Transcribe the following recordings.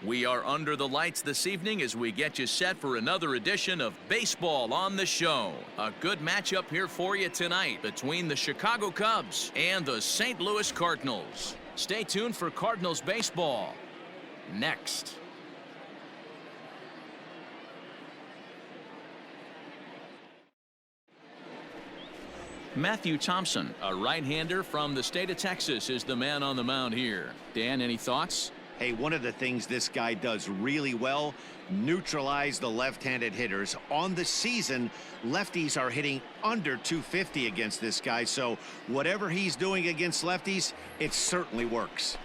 We are under the lights this evening as we get you set for another edition of Baseball on the Show. A good matchup here for you tonight between the Chicago Cubs and the St. Louis Cardinals. Stay tuned for Cardinals baseball next. Matthew Thompson, a right-hander from the state of Texas, is the man on the mound here. Dan, any thoughts? Hey, one of the things this guy does really well, neutralize the left-handed hitters. On the season, lefties are hitting under 250 against this guy, so whatever he's doing against lefties, it certainly works.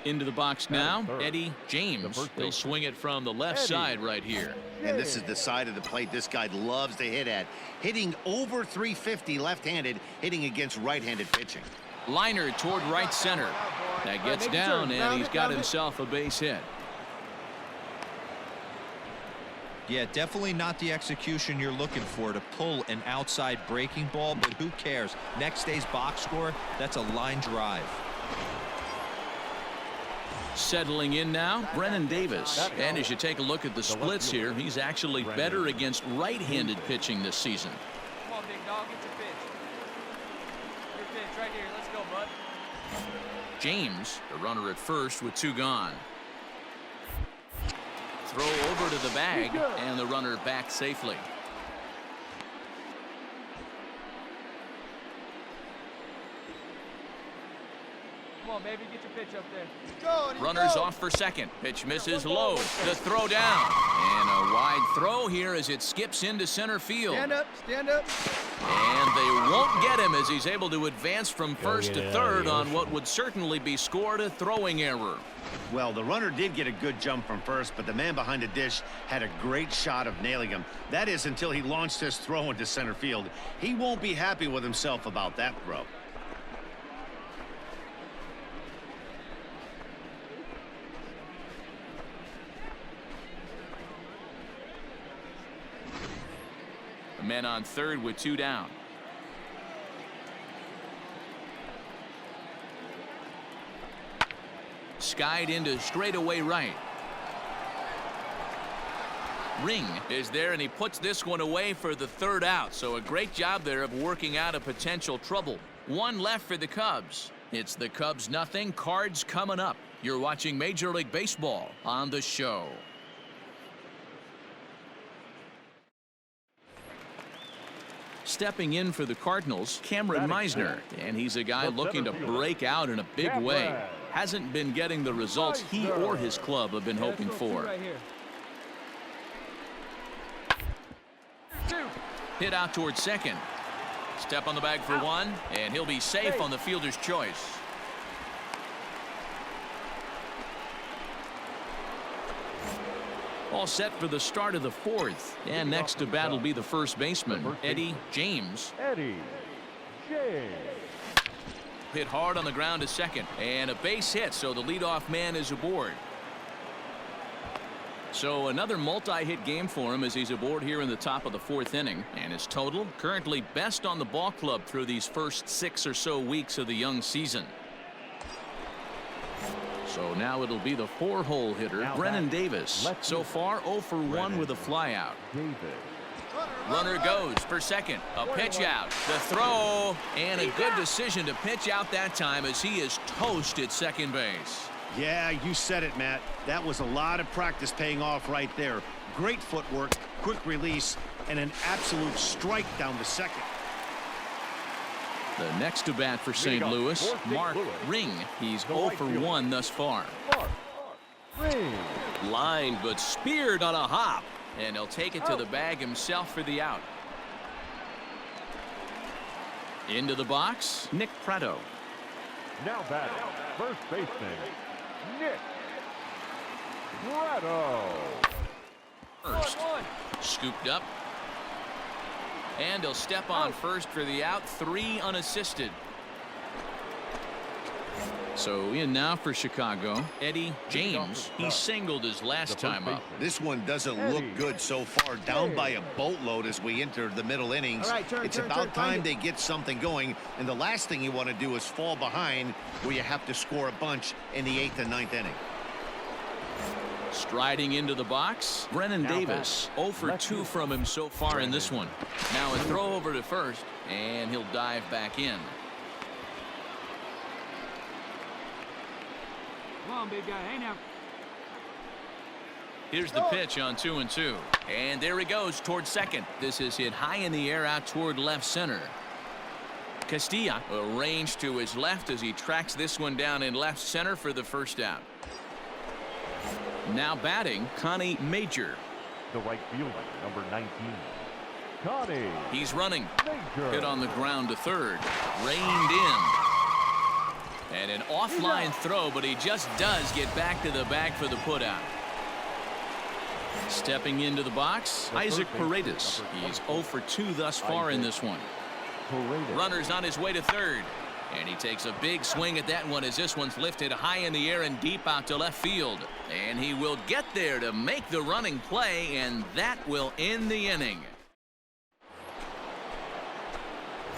Into the box now, Eddie James. He'll swing it from the left side right here. And this is the side of the plate this guy loves to hit at. Hitting over 350 left-handed, hitting against right-handed pitching. Liner toward right center. That gets down, and he's got himself a base hit. Yeah, definitely not the execution you're looking for to pull an outside breaking ball, but who cares? Next day's box score, that's a line drive. Settling in now, Brennan Davis. And as you take a look at the splits here, he's actually better against right-handed pitching this season. Come on, big dog, get your pitch. Your pitch right here. Let's go, bud. James, the runner at first with 2 gone. Throw over to the bag, and the runner back safely. Come on, baby, get your pitch up there. Runners off for second. Pitch misses low. The throw down. And a wide throw here as it skips into center field. Stand up, stand up. And they won't get him as he's able to advance from first to third on what would certainly be scored a throwing error. Well, the runner did get a good jump from first, but the man behind the dish had a great shot of nailing him. That is until he launched his throw into center field. He won't be happy with himself about that throw. Men on third with 2 down. Skied into straightaway right. Ring is there, and he puts this one away for the 3rd out. So a great job there of working out a potential trouble. 1 left for the Cubs. It's the Cubs nothing. Cards coming up. You're watching Major League Baseball on the Show. Stepping in for the Cardinals, Cameron Meisner, and he's a guy looking to break out in a big way. Hasn't been getting the results he or his club have been hoping for. Hit out towards second. Step on the bag for 1, and he'll be safe on the fielder's choice. All set for the start of the 4th. And next to bat will be the first baseman, Eddie James. Hit hard on the ground to second. And a base hit, so the leadoff man is aboard. So another multi-hit game for him as he's aboard here in the top of the 4th inning. And his total currently best on the ball club through these first 6 or so weeks of the young season. So now it'll be the 4-hole hitter, Brennan Davis. So far 0 for 1 with a flyout. Runner goes for second. A pitch out. The throw. And a good decision to pitch out that time as he is toast at second base. Yeah, you said it, Matt. That was a lot of practice paying off right there. Great footwork, quick release, and an absolute strike down to second. The next to bat for St. Louis, Mark Ring. He's 0 for 1 thus far. Line, but speared on a hop. And he'll take it to the bag himself for the out. Into the box, Nick Pratto. Now batting, first baseman, Nick Pratto. First, scooped up. And he'll step on first for the out, 3 unassisted. So in now for Chicago, Eddie James. He singled his last time up. This one doesn't look good so far. Down by a boatload as we enter the middle innings. It's about time they get something going. And the last thing you want to do is fall behind where you have to score a bunch in the 8th and 9th inning. Striding into the box, Brennan Davis. 0 for 2 from him so far in this one. Now a throw over to first, and he'll dive back in. Come on, big guy. Hey, now. Here's the pitch on 2-2. And there he goes toward second. This is hit high in the air out toward left center. Castilla arranged to his left as he tracks this one down in left center for the first out. Now batting, Connie Major. The right fielder, number 19. Connie. He's running. Major. Hit on the ground to third. Reined in. And an offline throw, but he just does get back to the bag for the putout. Stepping into the box, Isaac Paredes. He's 0 for 2 thus far in this one. Runner's on his way to third. And he takes a big swing at that one as this one's lifted high in the air and deep out to left field. And he will get there to make the running play, and that will end the inning.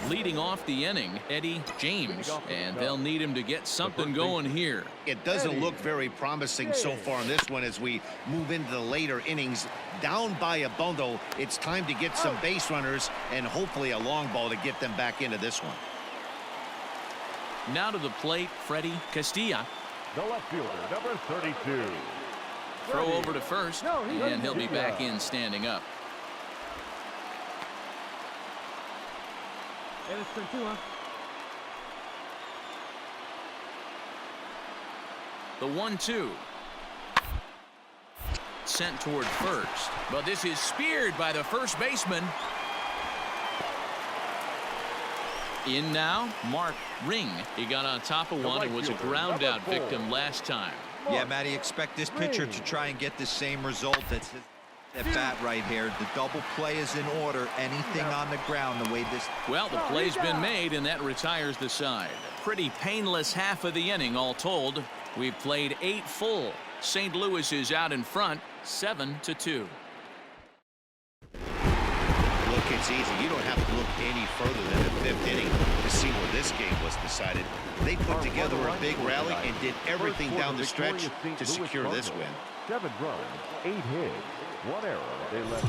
Leading off the inning, Eddie James, and they'll need him to get something going here. It doesn't look very promising so far in this one as we move into the later innings. Down by a bundle, it's time to get some base runners and hopefully a long ball to get them back into this one. Now to the plate, Freddie Castilla. The left fielder, number 32. Throw over to first, and he'll be back in standing up. Hey, let's turn 2, huh? The 1-2. Sent toward first, but this is speared by the first baseman. In now, Mark Ring. He got on top of one and was a ground out victim last time. Yeah, Matty, expect this pitcher to try and get the same result that's at bat right here. The double play is in order. Anything on the ground the way this. Well, the play's been made, and that retires the side. Pretty painless half of the inning all told. We've played 8 full. St. Louis is out in front, 7-2. Look, it's easy. You don't have to look any further than the 5th inning to see where this game was decided. They put together a big rally and did everything down the stretch to secure this win. 7 runs, 8 hits, 1 error. They left.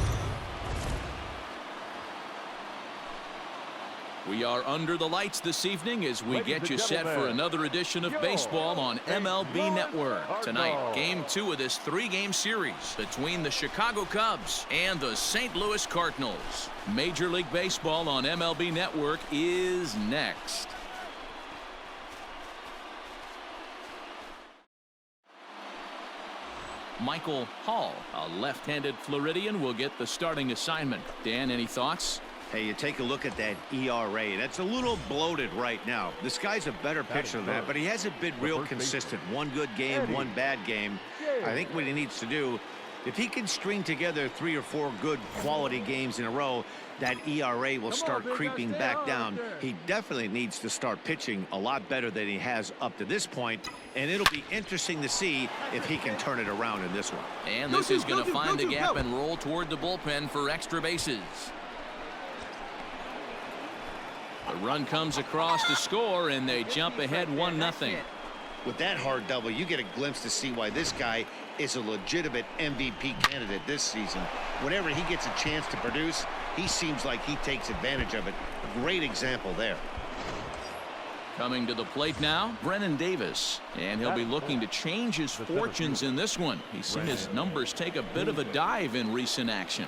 We are under the lights this evening as we get you set for another edition of baseball on MLB Network. Tonight, Game 2 of this 3-game series between the Chicago Cubs and the St. Louis Cardinals. Major League Baseball on MLB Network is next. Michael Hall, a left-handed Floridian, will get the starting assignment. Dan, any thoughts? Hey, you take a look at that ERA. That's a little bloated right now. This guy's a better pitcher than that, but he hasn't been real consistent. One good game, one bad game. I think what he needs to do, if he can string together 3 or 4 good quality games in a row, that ERA will start creeping back down. He definitely needs to start pitching a lot better than he has up to this point, and it'll be interesting to see if he can turn it around in this one. And this is going to find the gap and roll toward the bullpen for extra bases. The run comes across to score, and they jump ahead 1-0. With that hard double, you get a glimpse to see why this guy is a legitimate MVP candidate this season. Whenever he gets a chance to produce, he seems like he takes advantage of it. A great example there. Coming to the plate now, Brennan Davis, and he'll be looking to change his fortunes in this one. He's seen his numbers take a bit of a dive in recent action.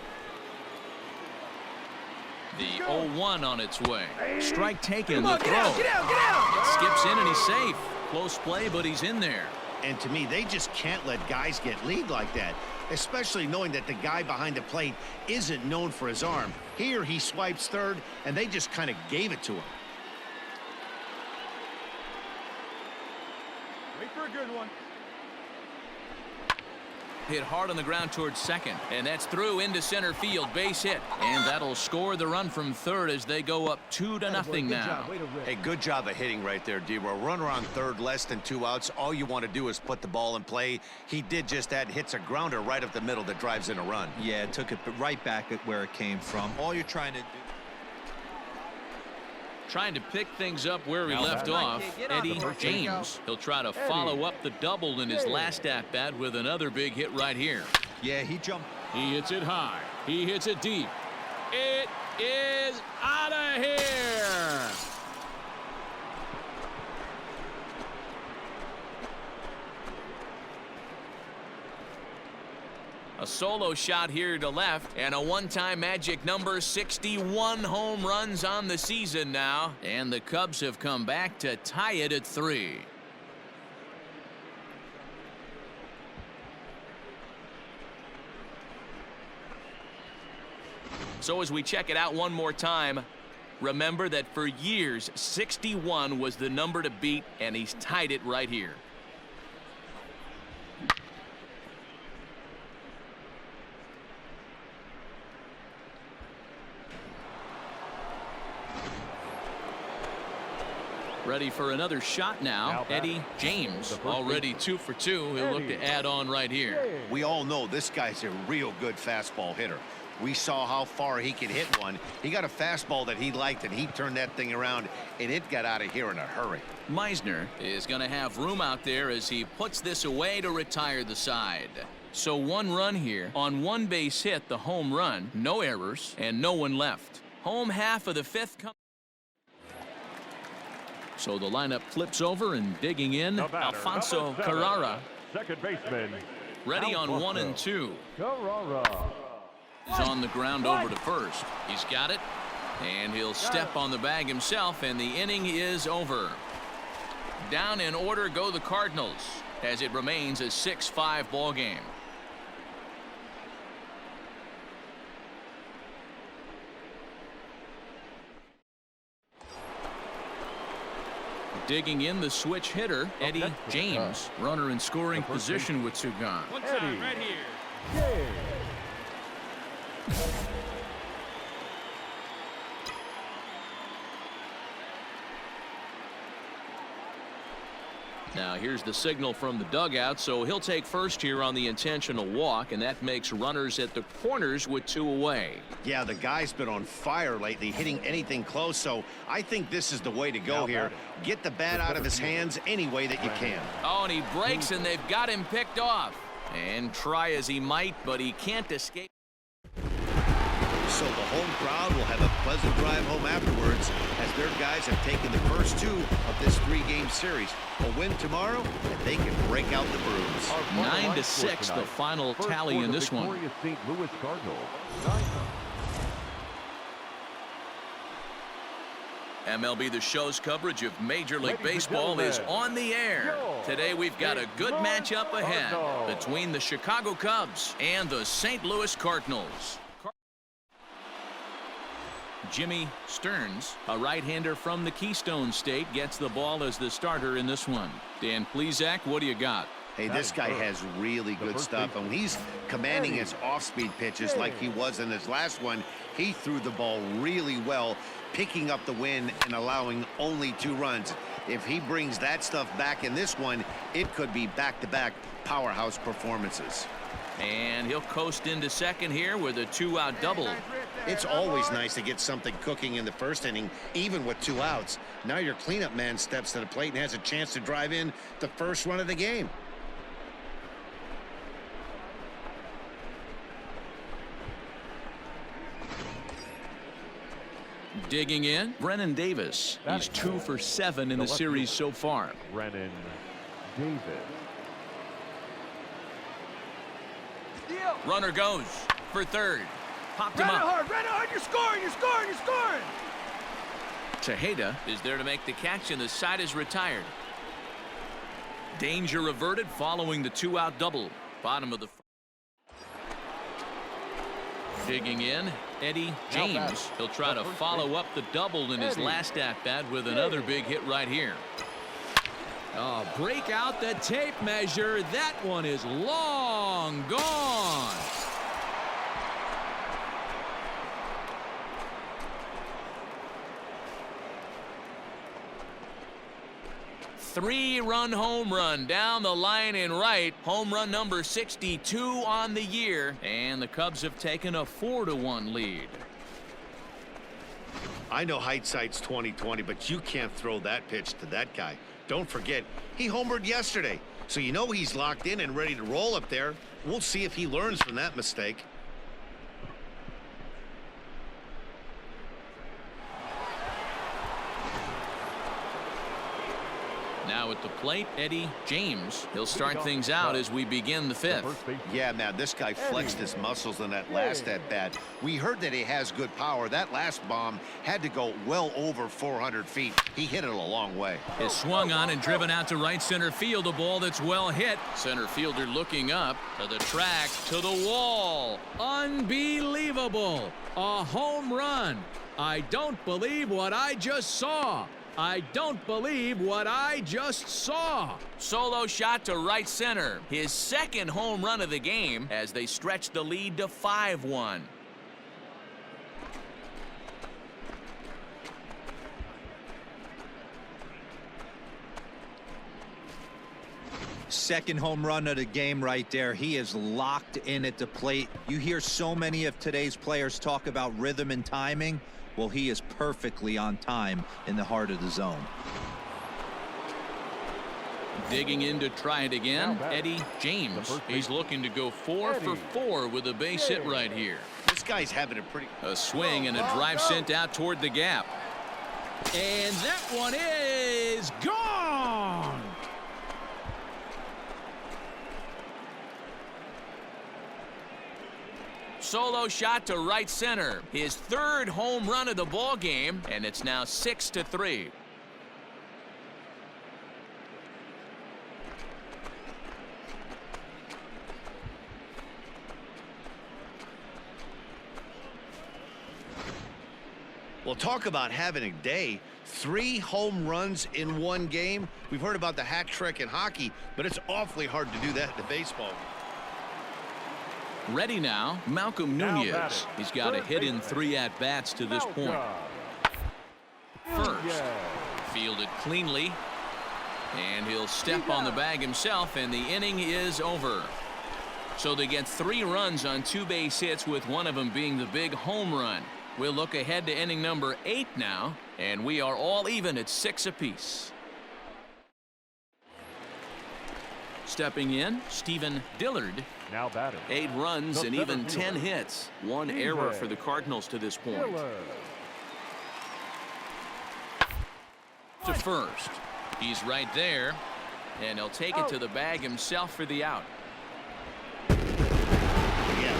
The 0-1 on its way. Strike taken, the throw. Get out! It skips in and he's safe. Close play, but he's in there. And to me, they just can't let guys get lead like that, especially knowing that the guy behind the plate isn't known for his arm. Here he swipes third, and they just kind of gave it to him. Wait for a good one. Hit hard on the ground towards second, and that's through into center field, base hit, and that'll score the run from third as they go up 2-0 now. Hey, good job of hitting right there, D-Row. Runner on third, less than 2 outs. All you want to do is put the ball in play. He did just that, hits a grounder right up the middle that drives in a run. Yeah, it took it right back at where it came from. All you're trying to do. Trying to pick things up where he left off, Eddie James. He'll try to follow up the double in his last at-bat with another big hit right here. Yeah, he jumped. He hits it high. He hits it deep. It is out of here. A solo shot here to left, and a one-time magic number 61 home runs on the season now, and the Cubs have come back to tie it at 3. So as we check it out one more time, remember that for years 61 was the number to beat, and he's tied it right here. Ready for another shot now. Eddie James already 2 for 2. He'll look to add on right here. We all know this guy's a real good fastball hitter. We saw how far he could hit one. He got a fastball that he liked, and he turned that thing around, and it got out of here in a hurry. Meisner is going to have room out there as he puts this away to retire the side. So 1 run here on 1 base hit, the home run, no errors, and no one left. Home half of the 5th. So the lineup flips over, and digging in, Alfonso Carrara. Second baseman. Ready on 1 and 2. Carrara. He's on the ground over to first. He's got it, and he'll step on the bag himself, and the inning is over. Down in order go the Cardinals, as it remains a 6-5 ball game. Digging in, the switch hitter, Eddie James. Runner in scoring position with 2 gone. One time right here. Now here's the signal from the dugout, so he'll take first here on the intentional walk, and that makes runners at the corners with 2 away. Yeah, the guy's been on fire lately, hitting anything close, so I think this is the way to go here. Get the bat out of his hands any way that you can. Oh, and he breaks, and they've got him picked off. And try as he might, but he can't escape. So the home crowd will have a pleasant drive home afterwards, as their guys have taken the first 2 of this 3-game series. A win tomorrow, and they can break out the brooms. 9-6, the final tally in this one. St. Louis Cardinals. MLB The Show's coverage of Major League Baseball is on the air. Today we've got a good matchup ahead between the Chicago Cubs and the St. Louis Cardinals. Jimmy Stearns, a right-hander from the Keystone State, gets the ball as the starter in this one. Dan Plesac, what do you got? Hey, this guy has really good stuff, and when he's commanding his off-speed pitches like he was in his last one, he threw the ball really well, picking up the win and allowing only 2 runs. If he brings that stuff back in this one, it could be back-to-back powerhouse performances. And he'll coast into second here with a 2-out double. It's always nice to get something cooking in the first inning, even with 2 outs. Now your cleanup man steps to the plate and has a chance to drive in the first run of the game. Digging in, Brennan Davis. He's 2 for 7 in the series so far. Brennan Davis. Runner goes for third. Popped him up. Run hard, you're scoring, you're scoring, you're scoring. Tejeda is there to make the catch, and the side is retired. Danger averted following the 2-out double. Bottom of the digging in, Eddie James. He'll try to follow up the double in his last at-bat with another big hit right here. Oh, break out the tape measure. That one is long gone. Three-run home run down the line in right. Home run number 62 on the year. And the Cubs have taken a 4-1 lead. I know hindsight's 20/20, but you can't throw that pitch to that guy. Don't forget, he homered yesterday, so you know he's locked in and ready to roll up there. We'll see if he learns from that mistake. Now at the plate, Eddie James. He'll start things out as we begin the fifth. Yeah, man, this guy flexed his muscles in that last at-bat. We heard that he has good power. That last bomb had to go well over 400 feet. He hit it a long way. Is swung on and driven out to right center field. A ball that's well hit. Center fielder looking up to the track, to the wall. Unbelievable. A home run. I don't believe what I just saw. I don't believe what I just saw. Solo shot to right center. His second home run of the game as they stretch the lead to 5-1. Second home run of the game right there. He is locked in at the plate. You hear so many of today's players talk about rhythm and timing. Well, he is perfectly on time in the heart of the zone. Digging in to try it again, Eddie James. He's looking to go 4 for 4 with a base hit right here. This guy's having a swing and a drive sent out toward the gap. And that one is gone. Solo shot to right center. His third home run of the ball game, and it's now 6-3. Well, talk about having a day. 3 home runs in one game. We've heard about the hat trick in hockey, but it's awfully hard to do that in baseball. Ready now, Malcolm Nunez. He's got a hit in 3 at-bats to this point. First, fielded cleanly, and he'll step on the bag himself, and the inning is over. So they get 3 runs on 2 base hits, with one of them being the big home run. We'll look ahead to inning number 8 now, and we are all even at 6 apiece. Stepping in, Stephen Dillard. Now batter. 8 runs and even 10 hits. 1 error for the Cardinals to this point. To first. He's right there, and he'll take it to the bag himself for the out. Yeah,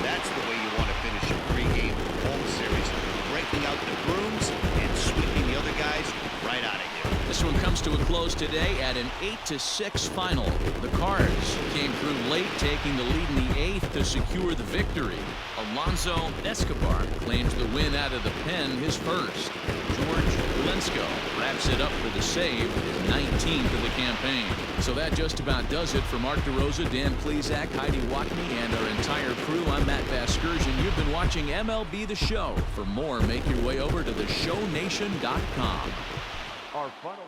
that's the way you want to finish a 3-game home series. Breaking out the brooms and sweeping the other guys right out of here. This one comes to a close today at an 8-6 final. The Cards came through late, taking the lead in the 8th to secure the victory. Alonso Escobar claims the win out of the pen, his first. George Lensko wraps it up for the save, his 19th of the campaign. So that just about does it for Mark DeRosa, Dan Plesac, Heidi Watney, and our entire crew. I'm Matt Vasgersian. You've been watching MLB The Show. For more, make your way over to theshownation.com. Our final